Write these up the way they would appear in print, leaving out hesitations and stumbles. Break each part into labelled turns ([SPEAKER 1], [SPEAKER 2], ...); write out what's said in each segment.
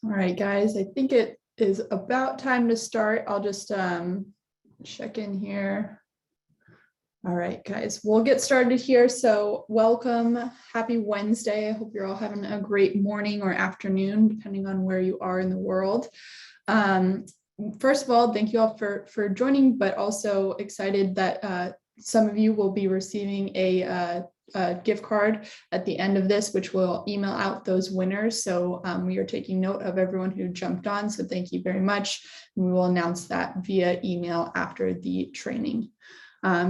[SPEAKER 1] All right, guys, I think it is about time to start. I'll just check in here. All right, guys, we'll get started here. So welcome, happy Wednesday. I hope you're all having a great morning or afternoon, depending on where you are in the world. First of all, thank you all for joining, but also excited that some of you will be receiving a gift card at the end of this, which will email out those winners. So we are taking note of everyone who jumped on. So thank you very much. And we will announce that via email after the training.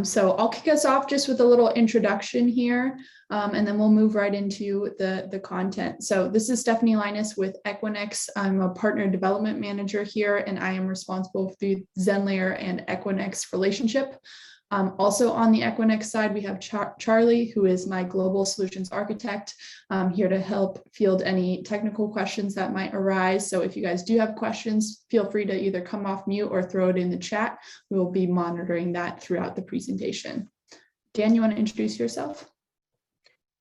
[SPEAKER 1] So I'll kick us off just with a little introduction here, and then we'll move right into the content. So this is Stephanie Linos with Equinix. I'm a partner development manager here, and I am responsible for the Zenlayer and Equinix relationship. Also on the Equinix side, we have Charlie, who is my global solutions architect, here to help field any technical questions that might arise. So if you guys do have questions, feel free to either come off mute or throw it in the chat. We will be monitoring that throughout the presentation. Dan, you want to introduce yourself?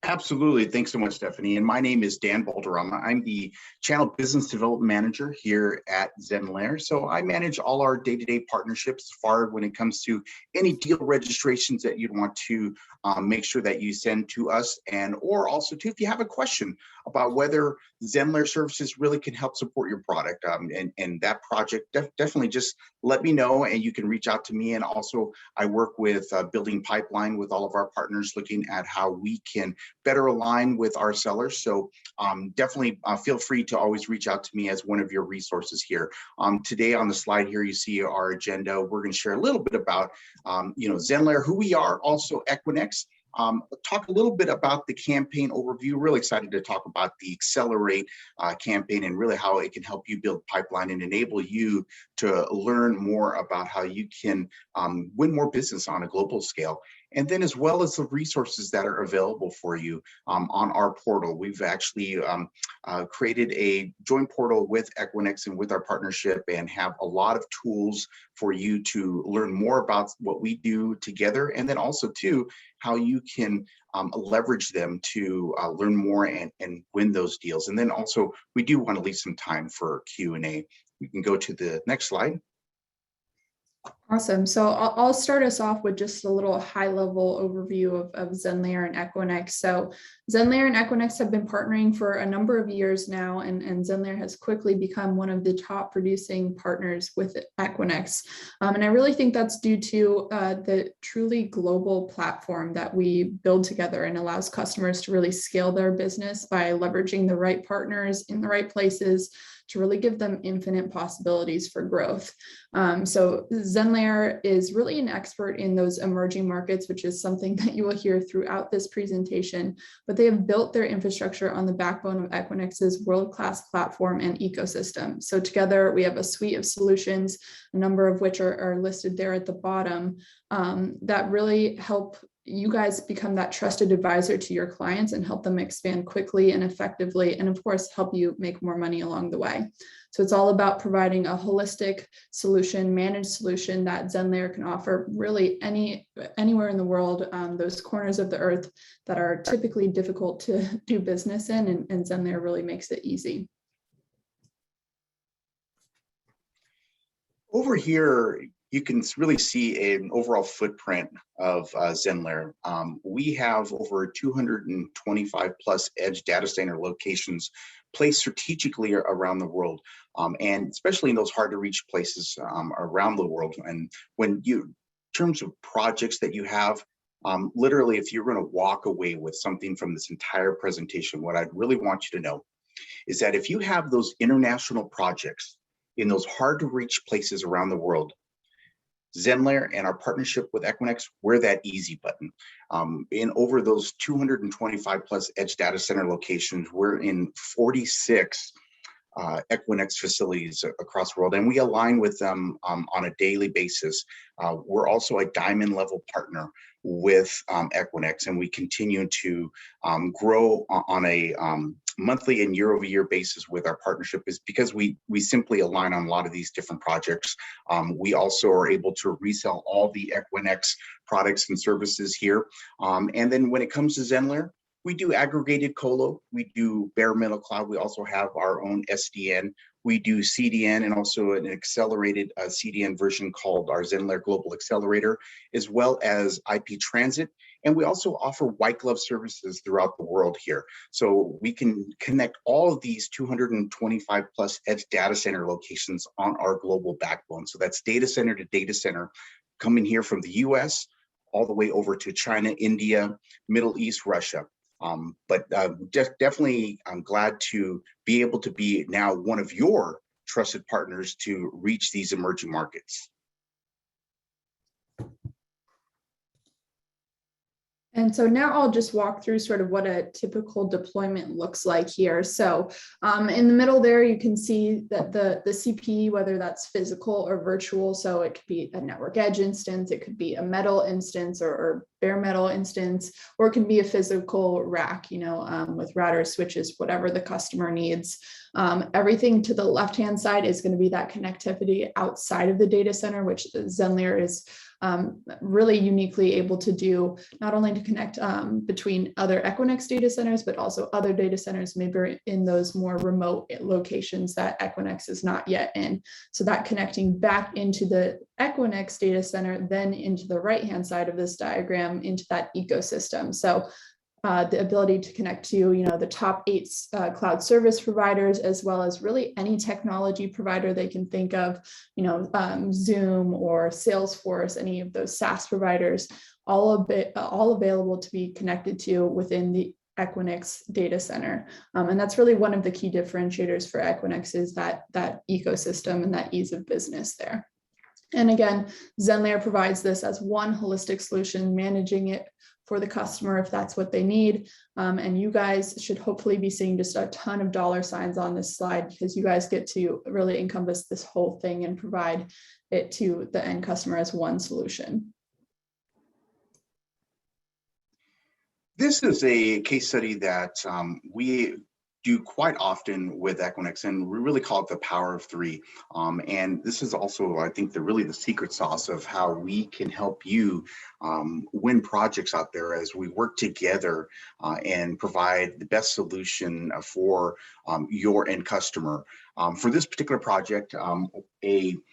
[SPEAKER 2] Absolutely. Thanks so much, Stephanie. And my name is Dan Balderrama. I'm the Channel Business Development Manager here at Zenlayer. So I manage all our day-to-day partnerships as far when it comes to any deal registrations that you'd want to make sure that you send to us. And or also too, if you have a question about whether Zenlayer services really can help support your product and that project, definitely just let me know and you can reach out to me. And also I work with building pipeline with all of our partners, looking at how we can better align with our sellers. So definitely feel free to always reach out to me as one of your resources here. Today on the slide here, you see our agenda. We're going to share a little bit about Zenlayer, who we are, also Equinix. Talk a little bit about the campaign overview. Really excited to talk about the Accelerate campaign and really how it can help you build pipeline and enable you to learn more about how you can win more business on a global scale. And then as well as the resources that are available for you on our portal. We've actually created a joint portal with Equinix and with our partnership and have a lot of tools for you to learn more about what we do together. And then also too, how you can leverage them to learn more and win those deals. And then also we do want to leave some time for Q&A. We can go to the next slide.
[SPEAKER 1] Awesome. So I'll start us off with just a little high-level overview of Zenlayer and Equinix. So Zenlayer and Equinix have been partnering for a number of years now, and Zenlayer has quickly become one of the top producing partners with Equinix. And I really think that's due to the truly global platform that we build together and allows customers to really scale their business by leveraging the right partners in the right places to really give them infinite possibilities for growth. So Zenlayer is really an expert in those emerging markets, which is something that you will hear throughout this presentation, but they have built their infrastructure on the backbone of Equinix's world-class platform and ecosystem. So together we have a suite of solutions, a number of which are listed there at the bottom, that really help you guys become that trusted advisor to your clients and help them expand quickly and effectively, and of course, help you make more money along the way. So it's all about providing a holistic solution, managed solution that Zenlayer can offer really anywhere in the world, those corners of the earth that are typically difficult to do business in, and Zenlayer really makes it easy.
[SPEAKER 2] Over here, you can really see an overall footprint of Zenlayer. We have over 225 plus edge data center locations placed strategically around the world, and especially in those hard to reach places around the world. And when you, in terms of projects that you have, literally, if you're going to walk away with something from this entire presentation, what I'd really want you to know is that if you have those international projects in those hard to reach places around the world, Zenlayer and our partnership with Equinix, we're that easy button. In over those 225 plus edge data center locations, we're in 46 Equinix facilities across the world, and we align with them on a daily basis. We're also a diamond level partner with Equinix, and we continue to grow on a monthly and year-over-year basis with our partnership, is because we simply align on a lot of these different projects. We also are able to resell all the Equinix products and services here. And then when it comes to Zenlayer, We do aggregated colo, we do bare metal cloud, we also have our own SDN, we do CDN and also an accelerated CDN version called our Zenlayer Global Accelerator, as well as IP transit. And we also offer white glove services throughout the world here. So we can connect all of these 225 plus edge data center locations on our global backbone. So that's data center to data center coming here from the US all the way over to China, India, Middle East, Russia. Definitely, I'm glad to be able to be now one of your trusted partners to reach these emerging markets.
[SPEAKER 1] And so now I'll just walk through sort of what a typical deployment looks like here. So in the middle there, you can see that the CPE, whether that's physical or virtual, so it could be a network edge instance, it could be a metal instance or bare metal instance, or it could be a physical rack, with routers, switches, whatever the customer needs. Everything to the left-hand side is going to be that connectivity outside of the data center, which Zenlayer is really uniquely able to do, not only to connect between other Equinix data centers, but also other data centers, maybe in those more remote locations that Equinix is not yet in. So that connecting back into the Equinix data center, then into the right-hand side of this diagram, into that ecosystem. So the ability to connect to, the top 8 cloud service providers, as well as really any technology provider they can think of, Zoom or Salesforce, any of those SaaS providers, all available to be connected to within the Equinix data center. And that's really one of the key differentiators for Equinix is that ecosystem and that ease of business there. And again, Zenlayer provides this as one holistic solution, managing it for the customer if that's what they need. And you guys should hopefully be seeing just a ton of dollar signs on this slide, because you guys get to really encompass this whole thing and provide it to the end customer as one solution.
[SPEAKER 2] This is a case study that we do quite often with Equinix, and we really call it the power of 3. And this is also, I think, really the secret sauce of how we can help you win projects out there as we work together and provide the best solution for your end customer. For this particular project, agent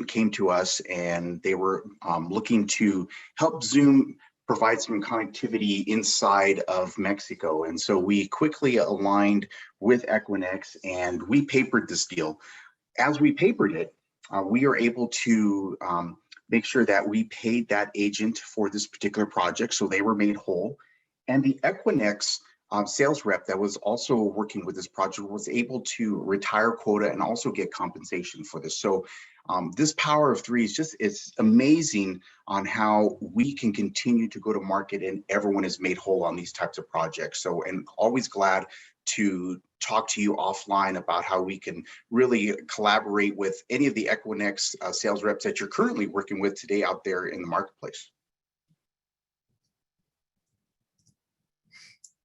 [SPEAKER 2] came to us and they were looking to help Zoom provide some connectivity inside of Mexico. And so we quickly aligned with Equinix and we papered this deal. As we papered it, we are able to make sure that we paid that agent for this particular project, so they were made whole. And the Equinix sales rep that was also working with this project was able to retire quota and also get compensation for this. So this power of 3 is it's amazing on how we can continue to go to market and everyone is made whole on these types of projects. So, and always glad to talk to you offline about how we can really collaborate with any of the Equinix sales reps that you're currently working with today out there in the marketplace.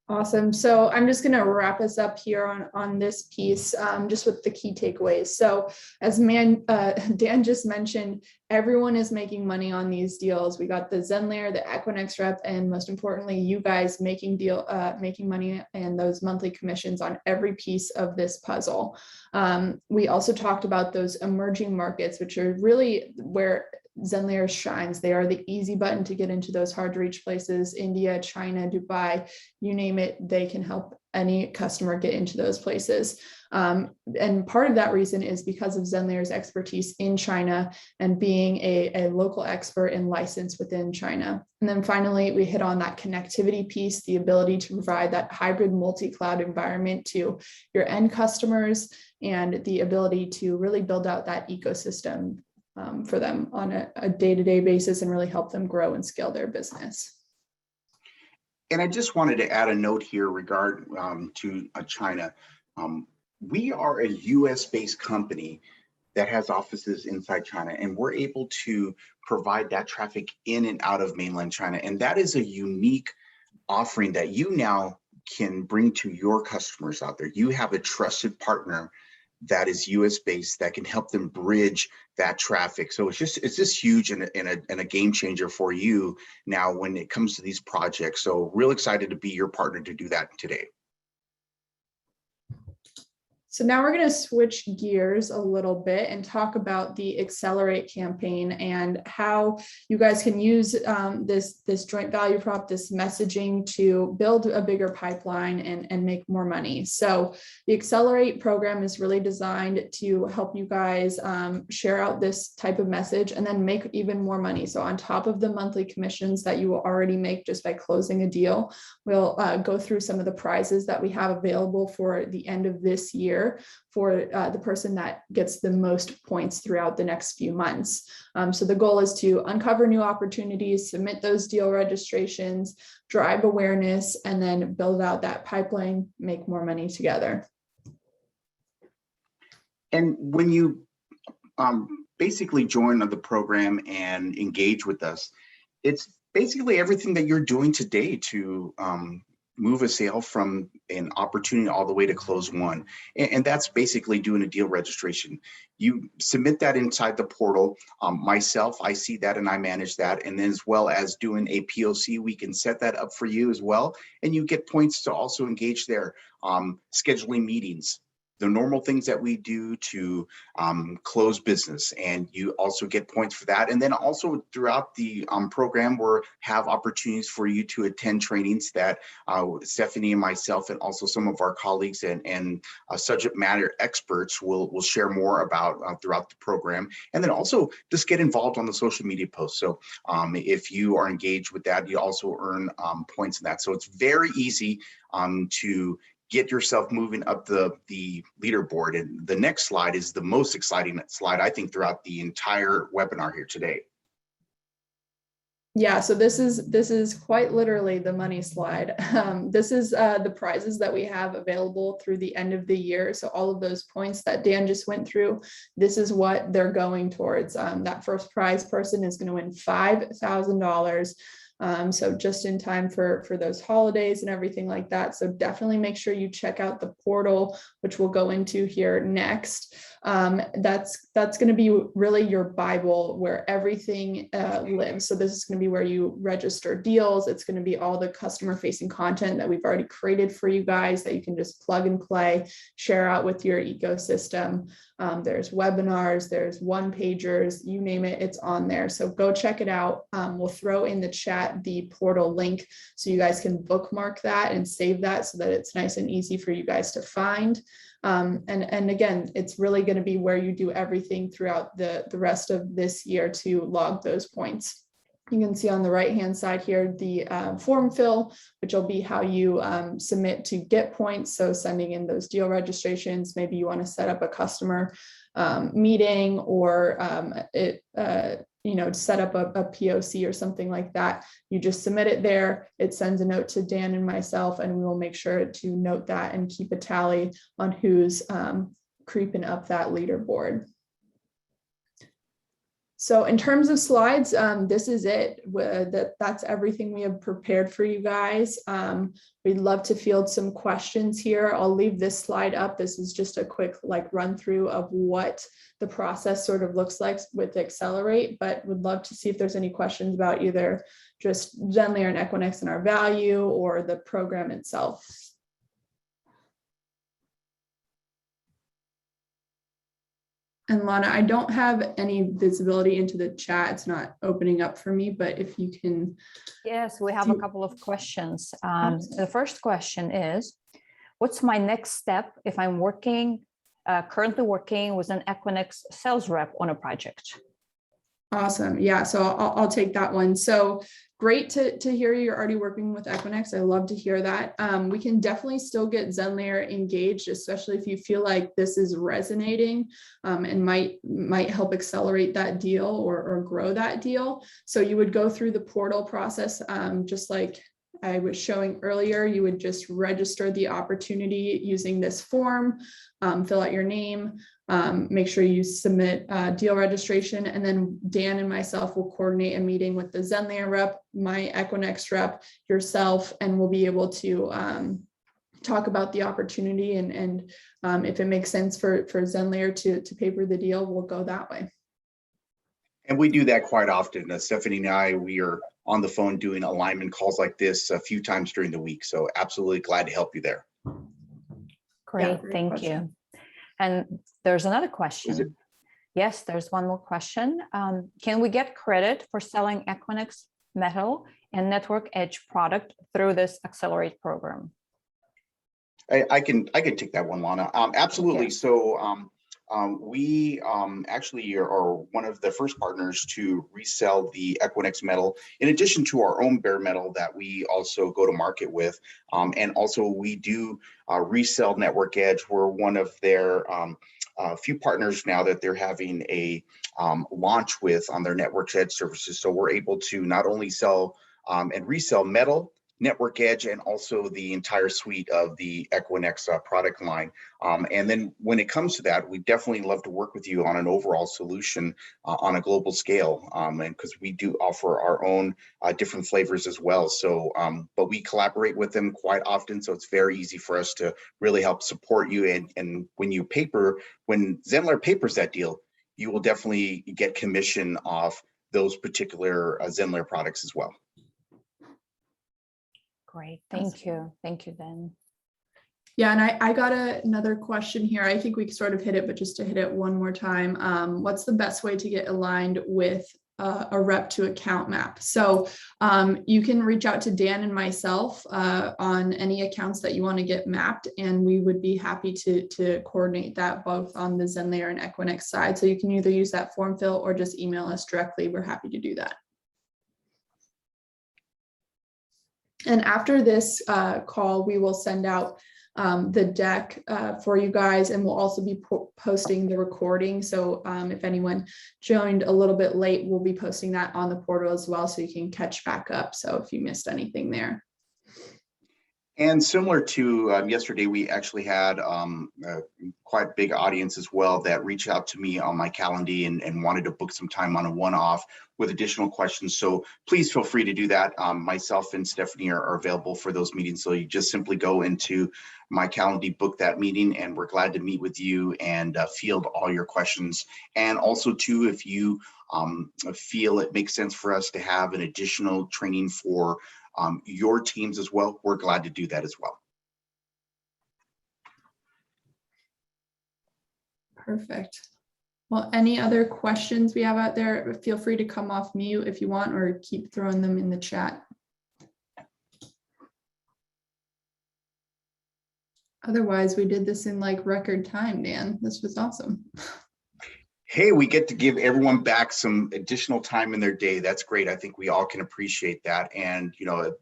[SPEAKER 1] Awesome. So I'm just going to wrap us up here on this piece, just with the key takeaways. So as Dan just mentioned, everyone is making money on these deals. We got the Zenlayer, the Equinix rep, and most importantly, you guys making money and those monthly commissions on every piece of this puzzle. We also talked about those emerging markets, which are really where Zenlayer shines. They are the easy button to get into those hard to reach places. India, China, Dubai, you name it, they can help any customer get into those places. And part of that reason is because of Zenlayer's expertise in China and being a local expert and licensed within China. And then finally, we hit on that connectivity piece, the ability to provide that hybrid multi-cloud environment to your end customers, and the ability to really build out that ecosystem for them on a day-to-day basis and really help them grow and scale their business.
[SPEAKER 2] And I just wanted to add a note here regarding to China. We are a US-based company that has offices inside China, and we're able to provide that traffic in and out of mainland China. And that is a unique offering that you now can bring to your customers out there. You have a trusted partner that is US based that can help them bridge that traffic. So it's just huge and a game changer for you now when it comes to these projects. So real excited to be your partner to do that today.
[SPEAKER 1] So now we're going to switch gears a little bit and talk about the Accelerate campaign and how you guys can use this joint value prop, this messaging to build a bigger pipeline and make more money. So the Accelerate program is really designed to help you guys share out this type of message and then make even more money. So on top of the monthly commissions that you will already make just by closing a deal, we'll go through some of the prizes that we have available for the end of this year for the person that gets the most points throughout the next few months. So the goal is to uncover new opportunities, submit those deal registrations, drive awareness, and then build out that pipeline, make more money together.
[SPEAKER 2] And when you basically join the program and engage with us, it's basically everything that you're doing today to move a sale from an opportunity all the way to close one. And that's basically doing a deal registration. You submit that inside the portal. Myself, I see that and I manage that. And then as well as doing a POC, we can set that up for you as well. And you get points to also engage there. Scheduling meetings, the normal things that we do to close business, and you also get points for that. And then also throughout the program, we have opportunities for you to attend trainings that Stephanie and myself and also some of our colleagues and subject matter experts will share more about throughout the program. And then also just get involved on the social media posts. So if you are engaged with that, you also earn points in that. So it's very easy to get yourself moving up the leaderboard. And the next slide is the most exciting slide, I think, throughout the entire webinar here today.
[SPEAKER 1] Yeah, so this is quite literally the money slide. This is the prizes that we have available through the end of the year. So all of those points that Dan just went through, this is what they're going towards. That first prize person is going to win $5,000. So just in time for those holidays and everything like that. So definitely make sure you check out the portal, which we'll go into here next. That's going to be really your Bible where everything lives. So this is going to be where you register deals. It's going to be all the customer facing content that we've already created for you guys that you can just plug and play, share out with your ecosystem. There's webinars, there's one pagers, you name it, it's on there. So go check it out. We'll throw in the chat the portal link so you guys can bookmark that and save that so that it's nice and easy for you guys to find. And again, it's really going to be where you do everything throughout the rest of this year to log those points. You can see on the right-hand side here, the form fill, which will be how you submit to get points. So sending in those deal registrations, maybe you want to set up a customer meeting or set up a POC or something like that. You just submit it there. It sends a note to Dan and myself, and we will make sure to note that and keep a tally on who's creeping up that leaderboard. So in terms of slides, this is it. That's everything we have prepared for you guys. We'd love to field some questions here. I'll leave this slide up. This is just a quick run through of what the process sort of looks like with Accelerate, but would love to see if there's any questions about either just Zenlayer and Equinix and our value or the program itself. And Lana, I don't have any visibility into the chat. It's not opening up for me, but if you can.
[SPEAKER 3] Yes, we have a couple of questions. The first question is, what's my next step if I'm currently working with an Equinix sales rep on a project?
[SPEAKER 1] Awesome. Yeah, so I'll take that one. So great to hear you're already working with Equinix. I love to hear that. We can definitely still get Zenlayer engaged, especially if you feel like this is resonating and might help accelerate that deal or grow that deal. So you would go through the portal process, just like I was showing earlier. You would just register the opportunity using this form, fill out your name, make sure you submit deal registration, and then Dan and myself will coordinate a meeting with the Zenlayer rep, my Equinix rep, yourself, and we'll be able to talk about the opportunity, and if it makes sense for Zenlayer to paper the deal, we'll go that way.
[SPEAKER 2] And we do that quite often. Stephanie and I, we are on the phone doing alignment calls like this a few times during the week. So absolutely glad to help you there.
[SPEAKER 3] Great, thank
[SPEAKER 1] question.
[SPEAKER 3] you. And there's another question. Yes, there's one more question. Can we get credit for selling Equinix Metal and Network Edge product through this Accelerate program?
[SPEAKER 2] I can take that one, Lana. Absolutely.
[SPEAKER 3] Okay.
[SPEAKER 2] So we actually are one of the first partners to resell the Equinix metal, in addition to our own bare metal that we also go to market with. And also we do resell Network Edge. We're one of their few partners now that they're having a launch with on their Network Edge services. So we're able to not only sell and resell metal, Network Edge, and also the entire suite of the Equinix product line. And then when it comes to that, we definitely love to work with you on an overall solution on a global scale. And because we do offer our own different flavors as well. So, but we collaborate with them quite often. So it's very easy for us to really help support you. And when Zenlayer papers that deal, you will definitely get commission off those particular Zenlayer products as well.
[SPEAKER 3] Great, thank you. Thank you, Dan.
[SPEAKER 1] Yeah, and I got another question here. I think we sort of hit it, but just to hit it one more time, what's the best way to get aligned with a rep to account map? So you can reach out to Dan and myself on any accounts that you want to get mapped, and we would be happy to coordinate that both on the Zenlayer and Equinix side. So you can either use that form fill or just email us directly. We're happy to do that. And after this call, we will send out the deck for you guys, and we'll also be posting the recording. So if anyone joined a little bit late, we'll be posting that on the portal as well, so you can catch back up. So if you missed anything there.
[SPEAKER 2] And similar to yesterday, we actually had a quite big audience as well that reached out to me on my calendar and wanted to book some time on a one-off with additional questions. So please feel free to do that. Myself and Stephanie are available for those meetings. So you just simply go into my calendar, book that meeting, and we're glad to meet with you and field all your questions. And also too, if you feel it makes sense for us to have an additional training for your teams as well, we're glad to do that as well.
[SPEAKER 1] Perfect. Well, any other questions we have out there, feel free to come off mute if you want, or keep throwing them in the chat. Otherwise, we did this in like record time, Dan. This was awesome.
[SPEAKER 2] Hey, we get to give everyone back some additional time in their day. That's great. I think we all can appreciate that. And, you know,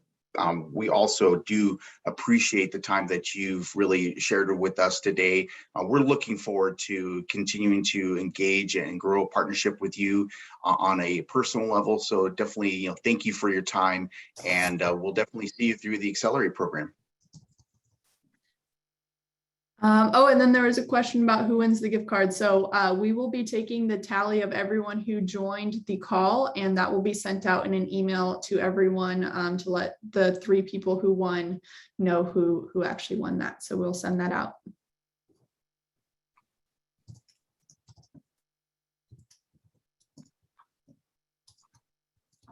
[SPEAKER 2] we also do appreciate the time that you've really shared with us today. We're looking forward to continuing to engage and grow a partnership with you on a personal level. So definitely, you know, thank you for your time, and we'll definitely see you through the Accelerate program.
[SPEAKER 1] Oh, and then there was a question about who wins the gift card. So we will be taking the tally of everyone who joined the call, and that will be sent out in an email to everyone to let the 3 people who won know who actually won that. So we'll send that out.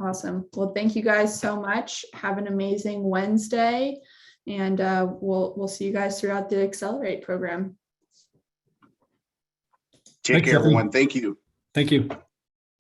[SPEAKER 1] Awesome. Well, thank you guys so much. Have an amazing Wednesday. And we'll see you guys throughout the Accelerate program.
[SPEAKER 2] Take care, everyone. Thank you.
[SPEAKER 4] Thank you.